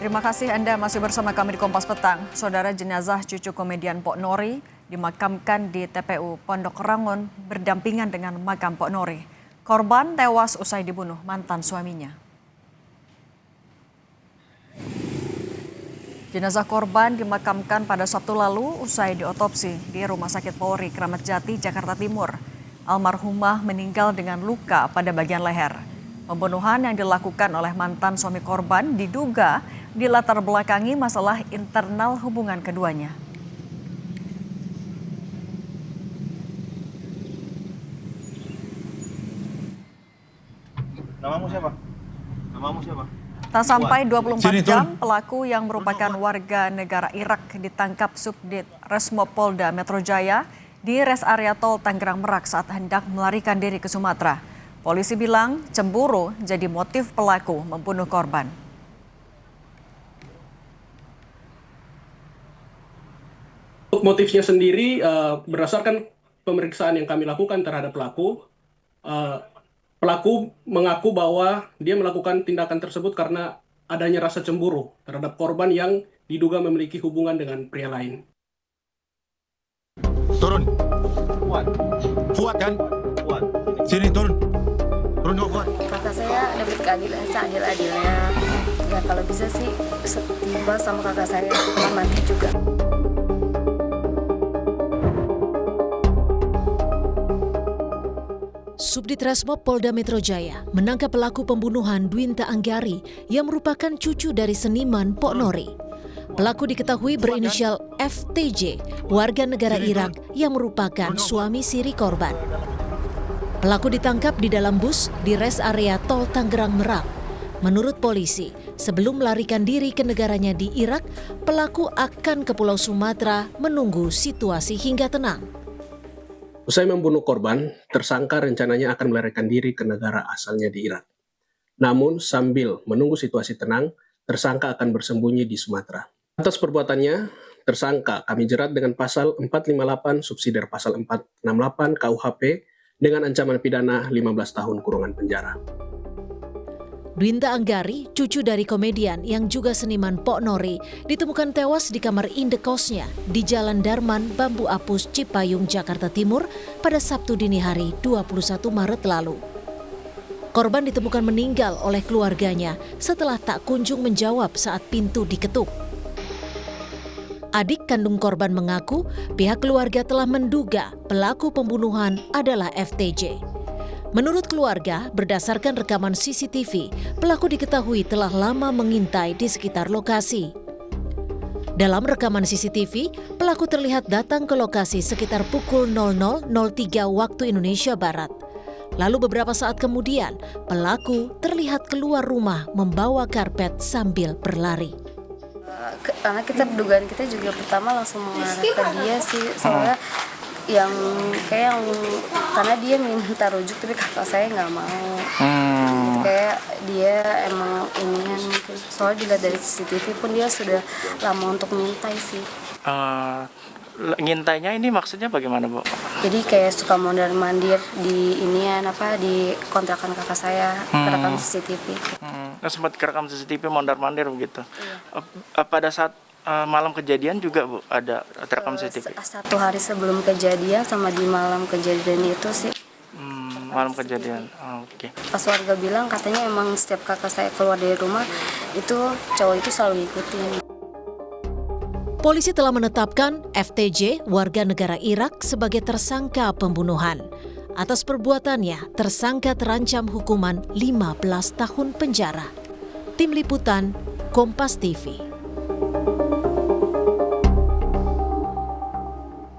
Terima kasih Anda masih bersama kami di Kompas Petang. Saudara, jenazah cucu komedian Pok Nori dimakamkan di TPU Pondok Rangon berdampingan dengan makam Pok Nori. Korban tewas usai dibunuh mantan suaminya. Jenazah korban dimakamkan pada Sabtu lalu usai diotopsi di Rumah Sakit Polri Kramat Jati, Jakarta Timur. Almarhumah meninggal dengan luka pada bagian leher. Pembunuhan yang dilakukan oleh mantan suami korban diduga dilatar belakangi masalah internal hubungan keduanya. Namamu siapa? Namamu siapa? Tak sampai 24 jam, pelaku yang merupakan warga negara Irak ditangkap Subdit Resmob Polda Metro Jaya di res area tol Tangerang Merak saat hendak melarikan diri ke Sumatera. Polisi bilang cemburu jadi motif pelaku membunuh korban. Untuk motifnya sendiri, berdasarkan pemeriksaan yang kami lakukan terhadap pelaku, pelaku mengaku bahwa dia melakukan tindakan tersebut karena adanya rasa cemburu terhadap korban yang diduga memiliki hubungan dengan pria lain. Turun. Fuad kan? Fuad. Sini turun. Turun kok Fuad. Kakak saya dapat keadilan seadil-adilnya. Ya kalau bisa sih setiba sama kakak saya mati juga. Subdit Resmob Polda Metro Jaya menangkap pelaku pembunuhan Dwinta Anggari yang merupakan cucu dari seniman Pok Nori. Pelaku diketahui berinisial FTJ, warga negara Irak yang merupakan suami siri korban. Pelaku ditangkap di dalam bus di res area tol Tangerang Merak. Menurut polisi, sebelum melarikan diri ke negaranya di Irak, pelaku akan ke Pulau Sumatera menunggu situasi hingga tenang. Usai membunuh korban, tersangka rencananya akan melarikan diri ke negara asalnya di Irak. Namun, sambil menunggu situasi tenang, tersangka akan bersembunyi di Sumatera. Atas perbuatannya, tersangka kami jerat dengan pasal 458 subsidiar pasal 468 KUHP dengan ancaman pidana 15 tahun kurungan penjara. Dwinta Anggari, cucu dari komedian yang juga seniman Pok Nori, ditemukan tewas di kamar indekosnya di Jalan Darman, Bambu Apus, Cipayung, Jakarta Timur pada Sabtu dini hari 21 Maret lalu. Korban ditemukan meninggal oleh keluarganya setelah tak kunjung menjawab saat pintu diketuk. Adik kandung korban mengaku pihak keluarga telah menduga pelaku pembunuhan adalah FTJ. Menurut keluarga, berdasarkan rekaman CCTV, pelaku diketahui telah lama mengintai di sekitar lokasi. Dalam rekaman CCTV, pelaku terlihat datang ke lokasi sekitar pukul 00.03 waktu Indonesia Barat. Lalu beberapa saat kemudian, pelaku terlihat keluar rumah membawa karpet sambil berlari. Karena dugaan kita juga pertama langsung mengarah ke dia sih, soalnya karena dia minta rujuk tapi kakak saya nggak mau. Gitu, kayak dia emang inian mungkin, soalnya dilihat dari CCTV pun dia sudah lama untuk mengintai sih. Ngintainya ini maksudnya bagaimana, Bu? Jadi kayak suka mondar-mandir di di kontrakan kakak saya, kerekam CCTV. Sempat kerekam CCTV mondar-mandir begitu. Iya. Pada saat malam kejadian juga, Bu, ada terekam CCTV? Satu hari sebelum kejadian sama di malam kejadian itu sih. Malam kejadian, oke. Pas warga bilang katanya emang setiap kakak saya keluar dari rumah, itu cowok itu selalu ngikutin. Polisi telah menetapkan FTJ, warga negara Irak, sebagai tersangka pembunuhan. Atas perbuatannya, tersangka terancam hukuman 15 tahun penjara. Tim Liputan, Kompas TV.